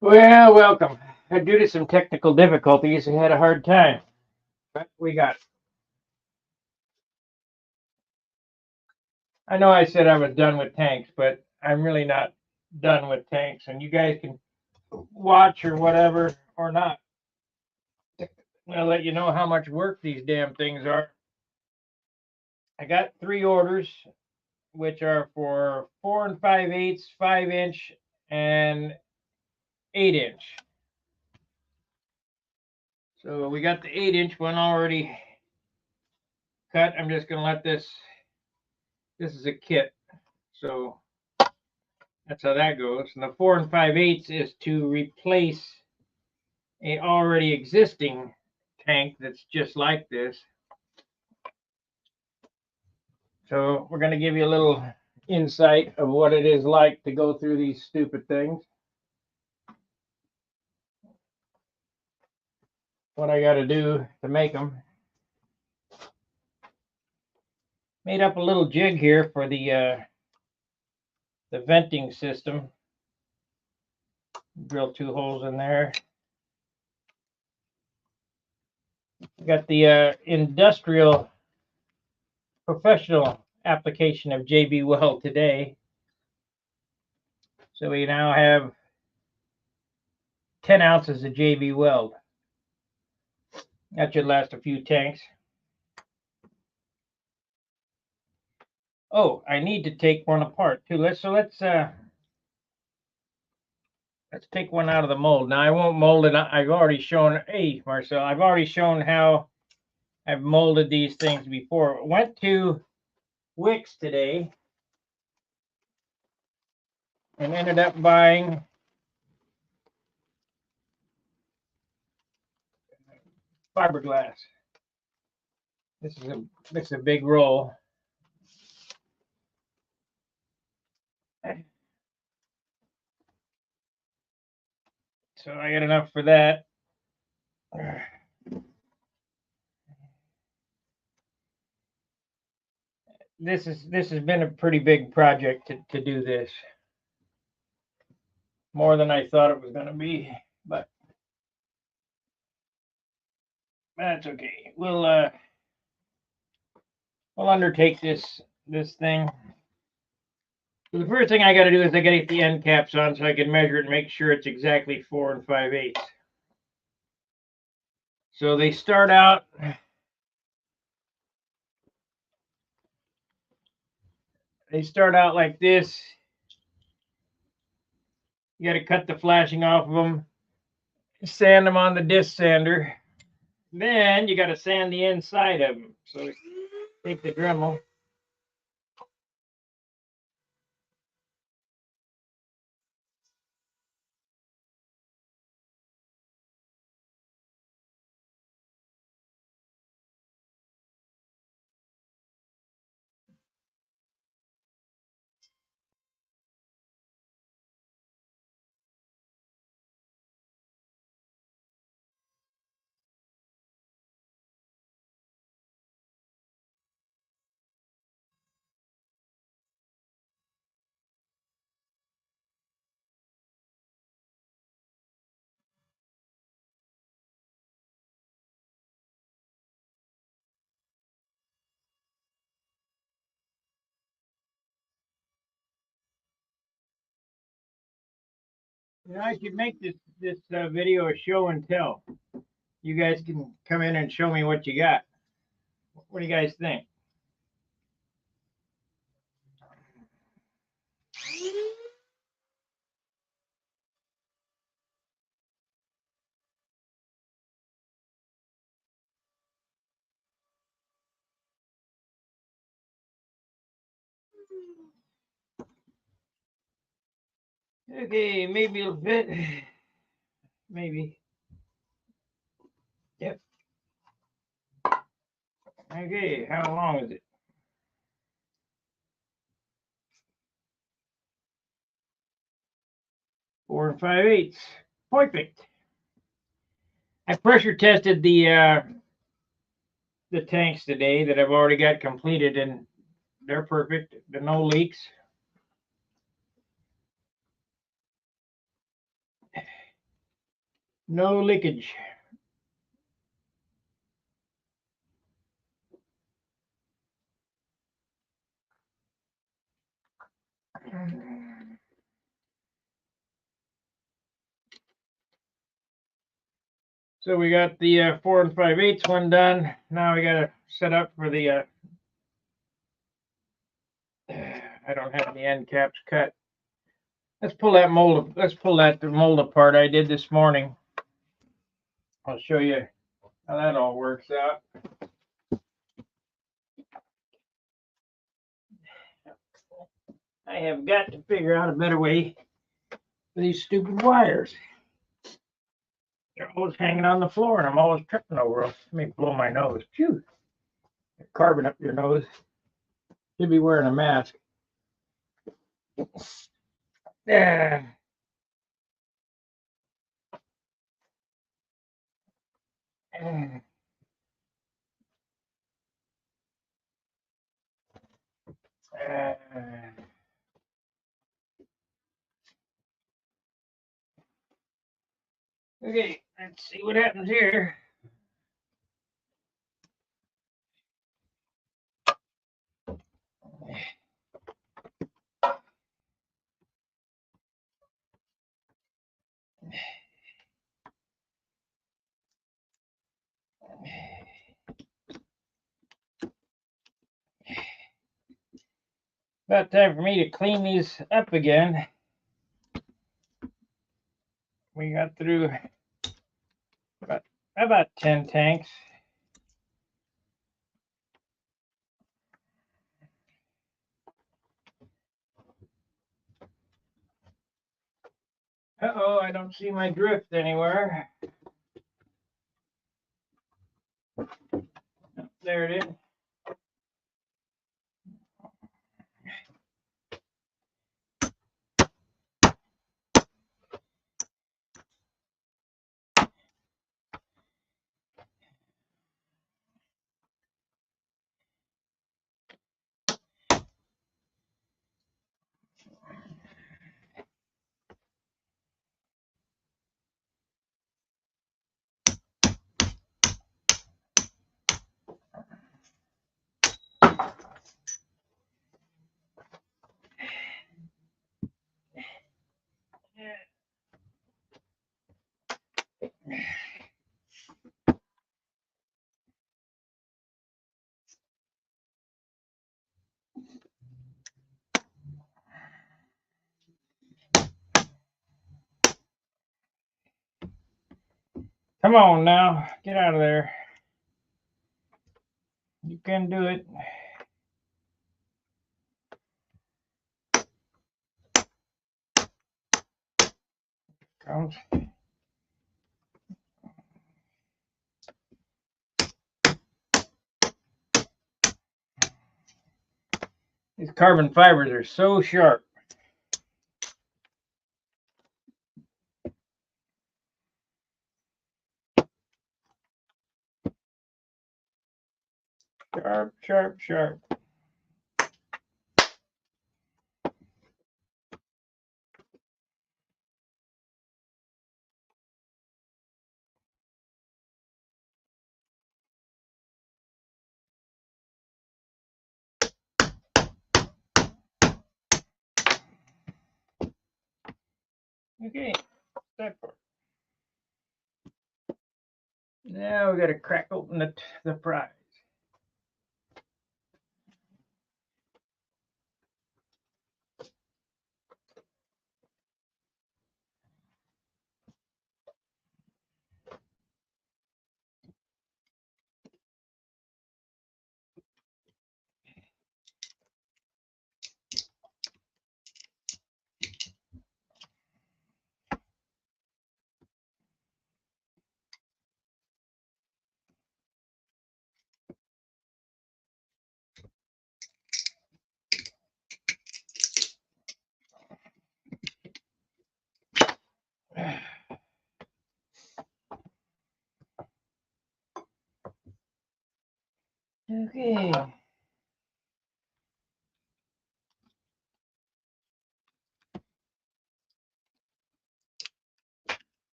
Well, welcome. Due to some technical difficulties, we had a hard time, but we got it. I know I said I was done with tanks, but I'm really not done with tanks, and you guys can watch or whatever or not. I'm gonna let you know how much work these damn things are. I got three orders, which are for 4 and 5/8, 5 inch, and 8 inch. So we got the 8 inch one already cut. I'm just gonna let this. This is a kit, so that's how that goes. And the 4 and 5/8 is to replace a already existing tank that's just like this. So we're going to give you a little insight of what it is like to go through these stupid things. What I got to do to make them. Made up a little jig here for the venting system. Drill 2 holes in there. Got the industrial professional application of JB Weld today. So we now have 10 ounces of JB Weld. That should last a few tanks. Oh, I need to take one apart too. Let's take one out of the mold. Now I won't mold it. I've already shown. Hey, Marcel, I've already shown how I've molded these things before. Went to Wix today and ended up buying fiberglass. This is a big roll. So I got enough for that. This has been a pretty big project to do this. More than I thought it was going to be, but that's okay. We'll undertake this thing. So the first thing I got to do is I got to get the end caps on so I can measure it and make sure it's exactly 4 and 5/8. So they start out. They start out like this. You got to cut the flashing off of them, sand them on the disc sander. Then you got to sand the inside of them. So take the Dremel. You know, I should make this video a show and tell. You guys can come in and show me what you got. What do you guys think? Okay, maybe it'll fit. Maybe. Yep. Okay, how long is it? 4 and 5/8. Perfect. I pressure tested the tanks today that I've already got completed, and they're perfect. There are no leaks. No leakage. So we got the 4 5/8 one done. Now we got to set up for the. I don't have the end caps cut. Let's pull that mold. Let's pull that mold apart. I did this morning. I'll show you how that all works out. I have got to figure out a better way for these stupid wires. They're always hanging on the floor, and I'm always tripping over them. Let me blow my nose. Phew. Carbon up your nose. Should be wearing a mask. Yeah. Okay, let's see what happens here. About time for me to clean these up again. We got through about 10 tanks. Uh-oh, I don't see my drift anywhere. There it is. Come on now, get out of there. You can do it. Comes. These carbon fibers are so sharp. Sharp, sharp, sharp. Okay, that part. Now we got to crack open the prize.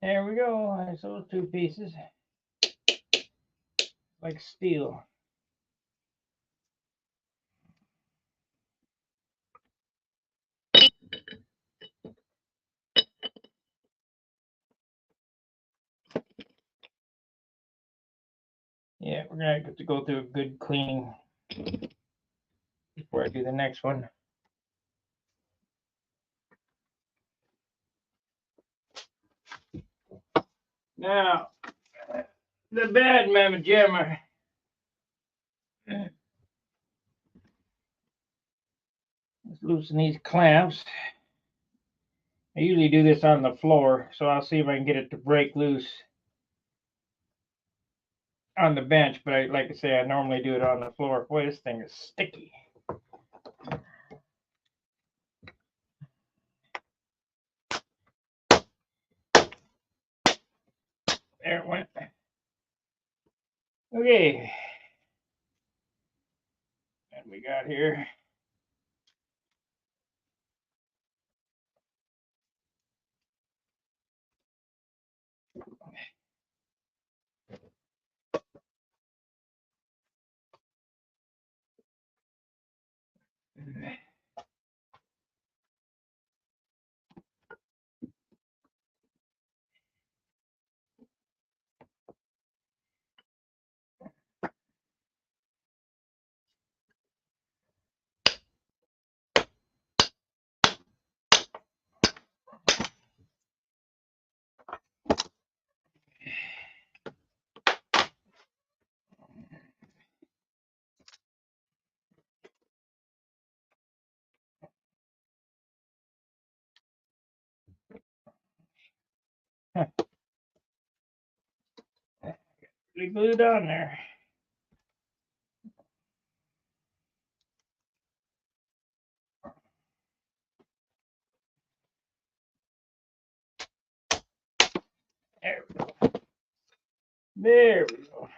There we go. Nice little two pieces. Like steel. Yeah, we're gonna have to go through a good cleaning before I do the next one. Now, the bad mamma jamma. Let's loosen these clamps. I usually do this on the floor, so I'll see if I can get it to break loose on the bench, but like I say, I normally do it on the floor. Boy, this thing is sticky. There it went. Okay. What we got here? Really glued on there. There we go. There we go.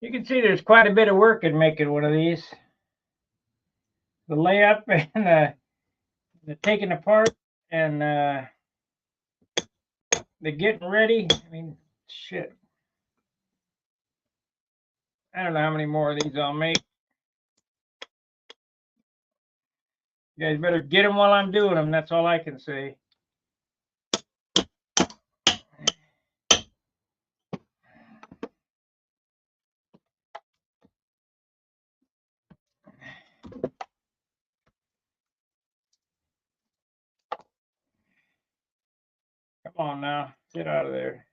You can see there's quite a bit of work in making one of these. The layup and the taking apart and the getting ready. I mean, shit. I don't know how many more of these I'll make. You guys better get them while I'm doing them. That's all I can say. Come on now, get out of there.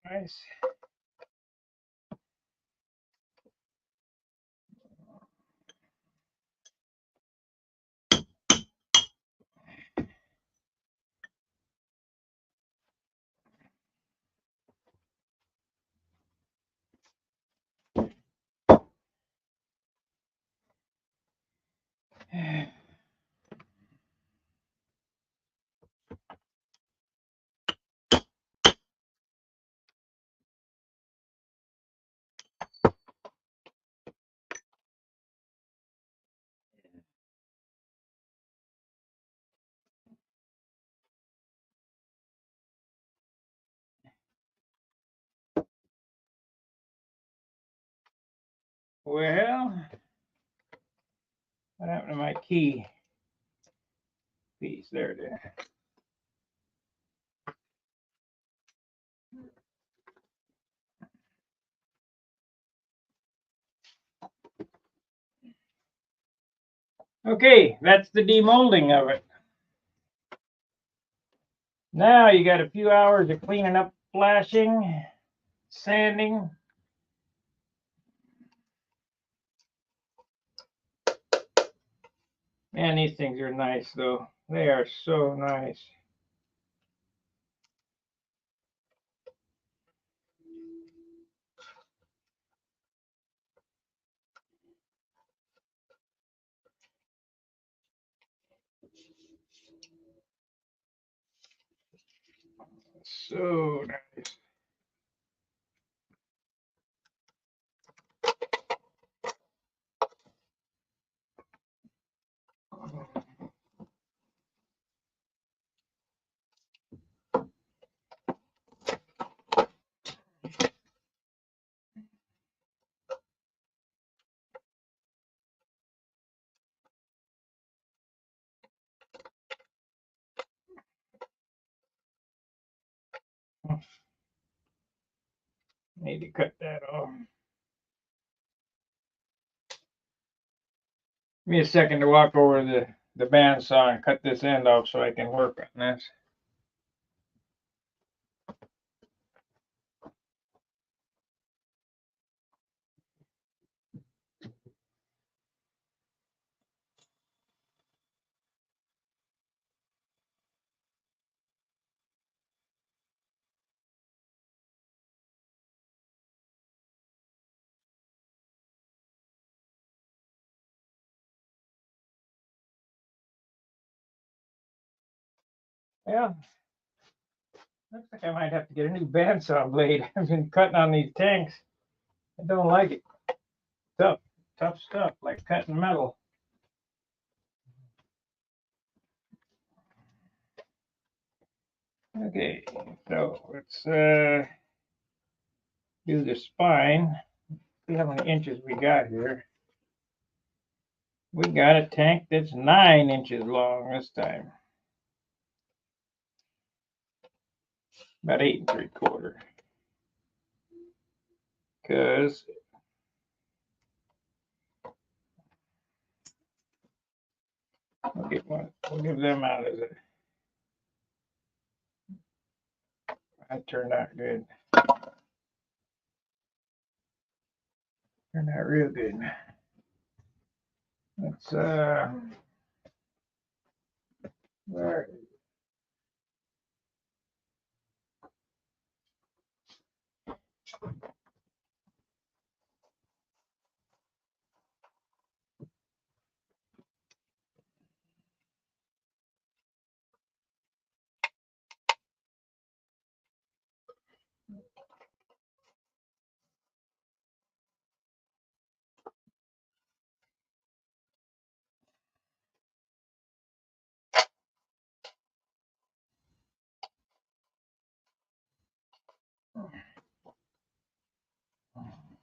Nice. Well, what happened to my key piece? There it is. Okay, that's the demolding of it. Now you got a few hours of cleaning up, flashing, sanding. Man, these things are nice though. They are so nice. So nice. Need to cut that off. Give me a second to walk over to the bandsaw and cut this end off so I can work on this. Yeah, looks like I might have to get a new bandsaw blade. I've been cutting on these tanks. I don't like it. Tough stuff, like cutting metal. Okay, so let's do the spine. See how many inches we got here. We got a tank that's 9 inches long this time. About 8 3/4. Because we'll give them out as a. That turned out good. Turned out real good. Let's where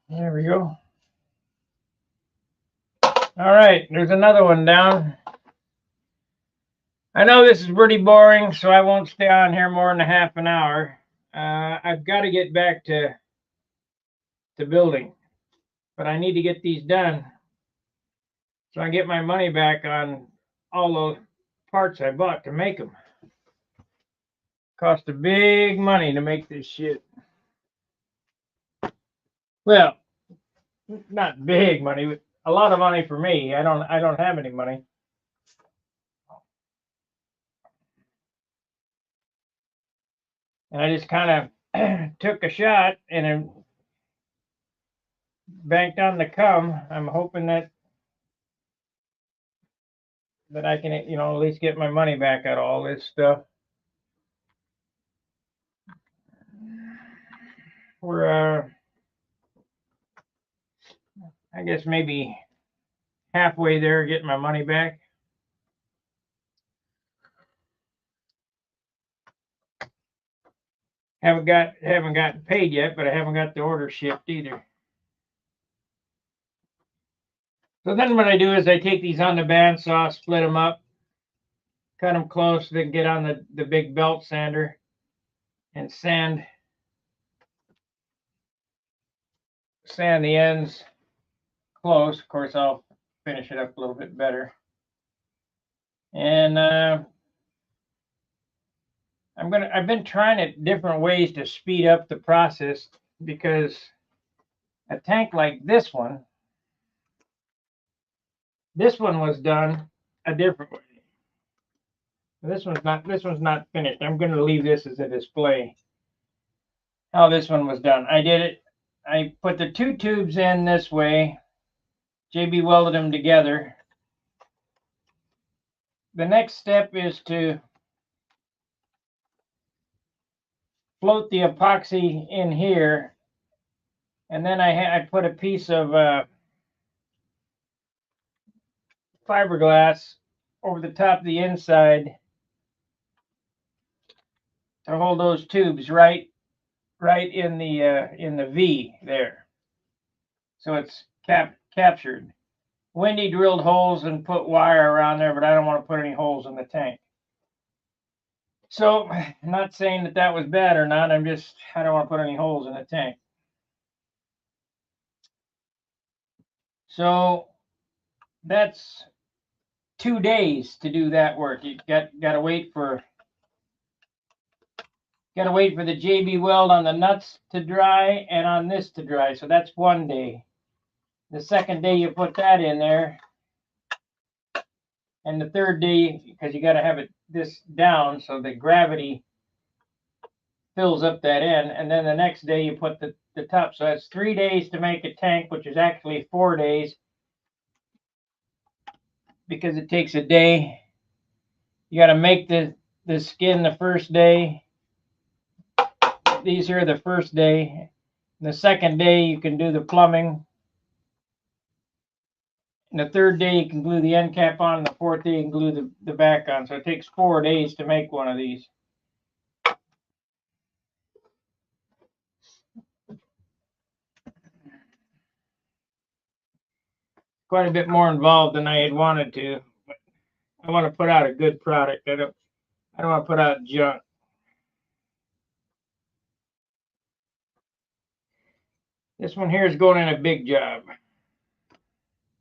there we go. All right, there's another one down. I know this is pretty boring, so I won't stay on here more than a half an hour. I've got to get back to building, but I need to get these done so I get my money back on all those parts I bought to make them. Cost a big money to make this shit. Well, not big money, but a lot of money for me. I don't have any money. And I just kind of took a shot and then banked on the come. I'm hoping that I can, at least get my money back out of all this stuff. We're, I guess maybe halfway there, getting my money back. Haven't gotten paid yet, but I haven't got the order shipped either. So then what I do is I take these on the bandsaw, split them up, cut them close, then get on the big belt sander and sand the ends close. Of course, I'll finish it up a little bit better. And I've been trying it different ways to speed up the process, because a tank like this one was done a different way. This one's not finished. I'm going to leave this as a display. How this one was done. I put the two tubes in this way. JB welded them together. The next step is to float the epoxy in here, and then I put a piece of fiberglass over the top of the inside to hold those tubes right in the V there, so it's captured. Wendy drilled holes and put wire around there, but I don't want to put any holes in the tank. So I'm not saying that was bad or not. I don't want to put any holes in the tank. So that's 2 days to do that work. You gotta wait for the JB weld on the nuts to dry and on this to dry. So that's 1 day. The second day you put that in there, and the third day, because you got to have this down so the gravity fills up that end, and then the next day you put the top. So that's 3 days to make a tank, which is actually 4 days, because it takes a day. You got to make the skin the first day. These are the first day. The second day you can do the plumbing. And the third day you can glue the end cap on, and the fourth day you can glue the back on. So it takes 4 days to make one of these. Quite a bit more involved than I had wanted to. But I want to put out a good product. I don't want to put out junk. This one here is going in a big job.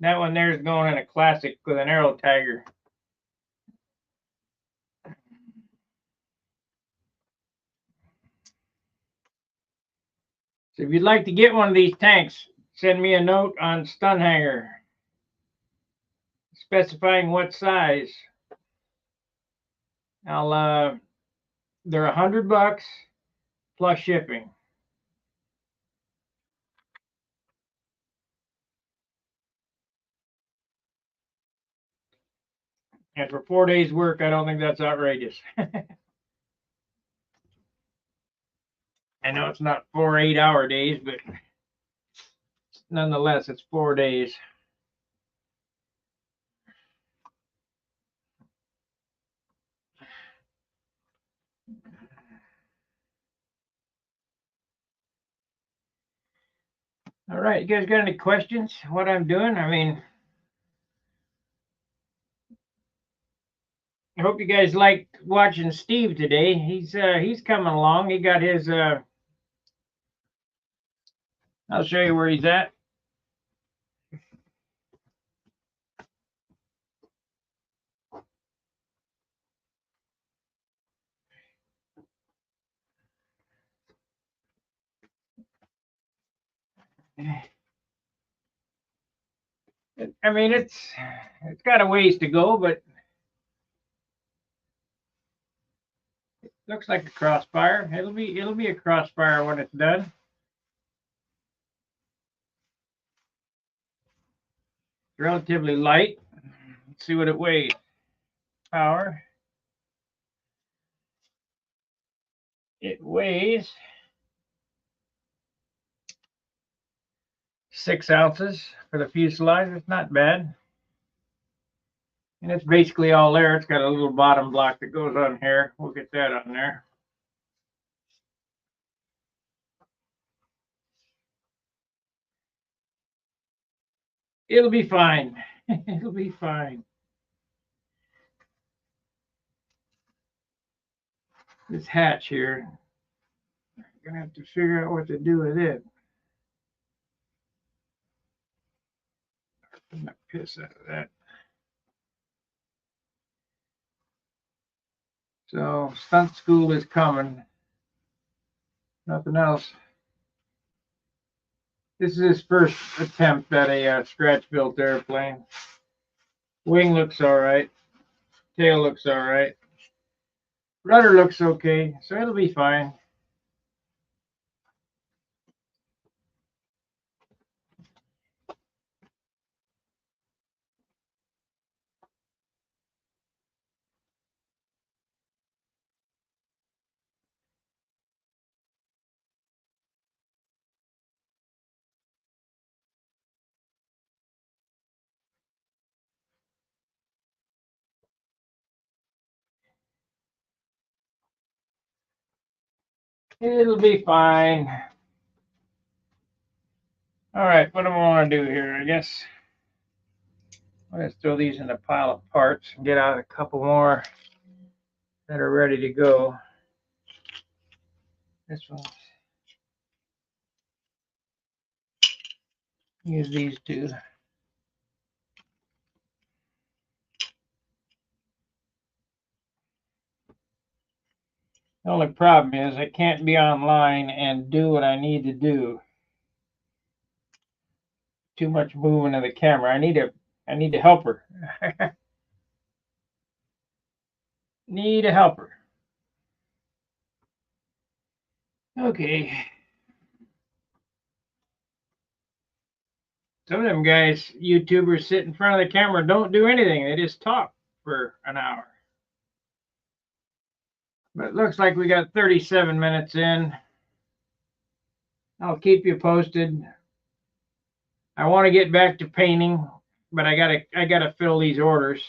That one there is going in a classic with an Aero Tiger. So if you'd like to get one of these tanks, send me a note on Stunhanger specifying what size. They're $100 plus shipping. And for 4 days work, I don't think that's outrageous. I know it's not 4 8-hour days, but nonetheless, it's 4 days. All right, you guys got any questions? What I'm doing? I mean, I hope you guys liked watching Steve today. He's coming along. He got his. I'll show you where he's at. I mean, it's got a ways to go, but it looks like a crossfire. It'll be a crossfire when it's done. Relatively light. Let's see what it weighs. Power. It weighs 6 ounces for the fuselage. It's not bad. And it's basically all there. It's got a little bottom block that goes on here. We'll get that on there. It'll be fine. It'll be fine. This hatch here, I'm gonna have to figure out what to do with it. I'm gonna piss out of that. So stunt school is coming. Nothing else. This is his first attempt at a scratch-built airplane. Wing looks all right. Tail looks all right. Rudder looks okay, so it'll be fine. It'll be fine. All right, what do I want to do here? I guess I'm going to throw these in a pile of parts and get out a couple more that are ready to go. This one. Use these two. The only problem is I can't be online and do what I need to do. Too much movement of the camera. I need a helper. Need a helper. Okay. Some of them guys, YouTubers, sit in front of the camera, don't do anything. They just talk for an hour. But it looks like we got 37 minutes in. I'll keep you posted. I want to get back to painting, but I gotta fill these orders.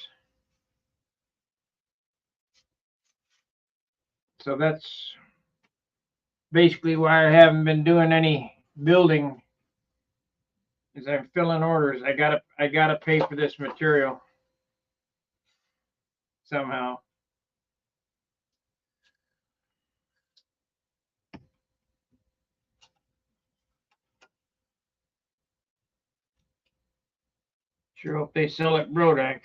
So that's basically why I haven't been doing any building. Is I'm filling orders. I gotta pay for this material somehow. Sure hope they sell at Brodax.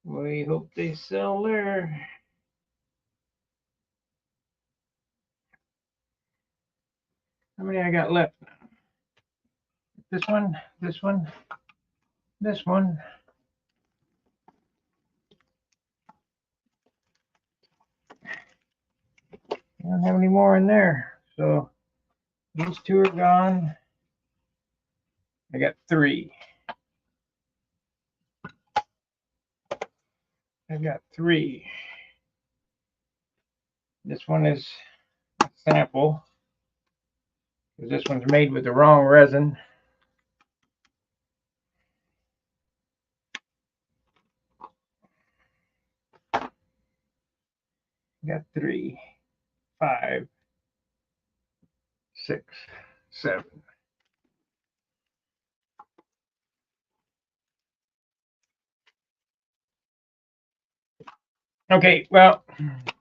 We hope they sell there. How many I got left now? This one, this one, this one. I don't have any more in there. So these two are gone. I got 3. I got 3. This one is a sample, because this one's made with the wrong resin. Got 3, 5, 6, 7. Okay, well,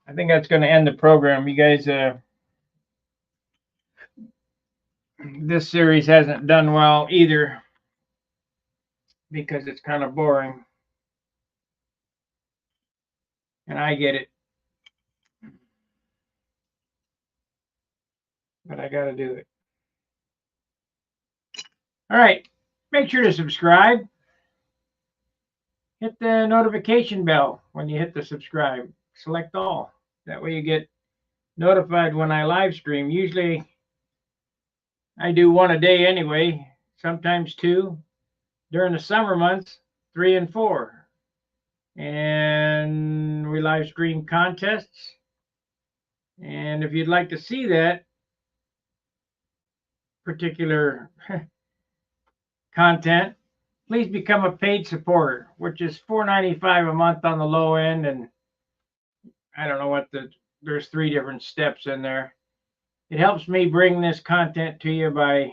I think that's going to end the program. You guys, this series hasn't done well either because it's kind of boring. And I get it. But I got to do it. All right, make sure to subscribe. Hit the notification bell when you hit the subscribe. Select all. That way you get notified when I live stream. Usually I do 1 a day anyway, sometimes 2. During the summer months, 3 and 4. And we live stream contests. And if you'd like to see that particular content, please become a paid supporter, which is $4.95 a month on the low end. And I don't know what there's 3 different steps in there. It helps me bring this content to you by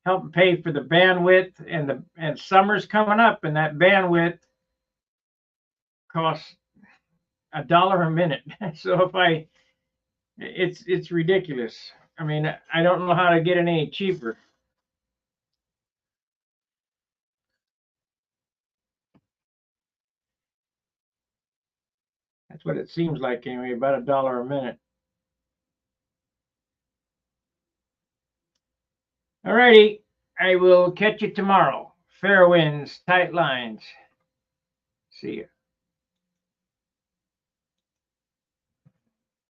helping pay for the bandwidth, and summer's coming up, and that bandwidth costs $1 a minute. So it's ridiculous. I mean, I don't know how to get it any cheaper. That's what it seems like anyway, about $1 a minute. All righty, I will catch you tomorrow. Fair winds, tight lines. See you.